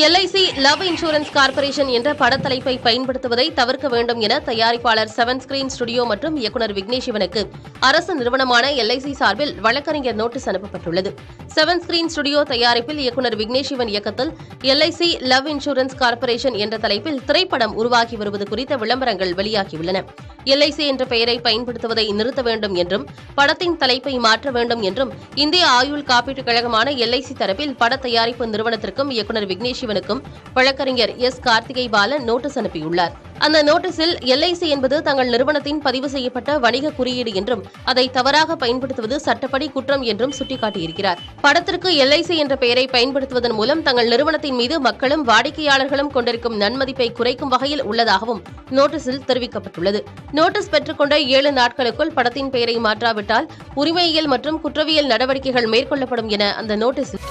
LIC love insurance corporation என்ற படத்தலைப்பை பயன்படுத்துவதை தவிர்க்க வேண்டும் என தயாரிப்பாளர் 7 ஸ்கிரீன் ஸ்டுடியோ மற்றும் இயக்குநர் விக்னேஷ் சிவனுக்கு அரசு நிறுவனமான LIC சார்பில் வழக்கறிஞர் நோட்டீஸ் அனுப்பப்பட்டுள்ளது. 7 ஸ்கிரீன் ஸ்டுடியோ தயாரிப்பில் இயக்குநர் விக்னேஷ் சிவன் இயக்கத்தில் LIC லவ் இன்சூரன்ஸ் கார்ப்பரேஷன் என்ற தலைப்பில் திரைப்படம் உருவாகி வருவது குறித்த விளம்பரங்கள் வெளியாகியுள்ளன. LIC என்ற பெயரை பயன்படுத்துவதை நிறுத்த வேண்டும் என்றும் படத்தின் தலைப்பை மாற்ற வேண்டும் என்றும் இந்திய ஆயுள் காப்பீட்டுக் கழகமான LIC தரப்பில் பட தயாரிப்பு நிறுவனத்திற்கும் இயக்குநர் விக்னேஷ் சிவனுக்கும் வழக்கறிஞர் கார்த்திகை பாலன் நோட்டீஸ் அனுப்பியுள்ளார். அந்த நோட்டீஸில் LIC என்பது தங்கள் நிறுவனத்தின் பதிவு செய்யப்பட்ட வணிக குறியீடு என்றும் அதை தவறாக பயன்படுத்துவது சட்டப்படி குற்றம் என்றும் சுட்டிக்காட்டியிருக்கிறார். படத்திற்கு LIC என்ற பெயரை பயன்படுத்துவதன் மூலம் தங்கள் நிறுவனத்தின் மீது மக்களும் வாடிக்கையாளர்களும் கொண்டிருக்கும் நன்மதிப்பை குறைக்கும் வகையில் உள்ளதாகவும் நோட்டீஸில் தெரிவிக்கப்பட்டுள்ளது. நோட்டீஸ் பெற்றுக்கொண்ட 7 நாட்களுக்குள் படத்தின் பெயரை மாற்றாவிட்டால் உரிமையியல் மற்றும் குற்றவியல் நடவடிக்கைகள் மேற்கொள்ளப்படும் என அந்த நோட்டீஸில்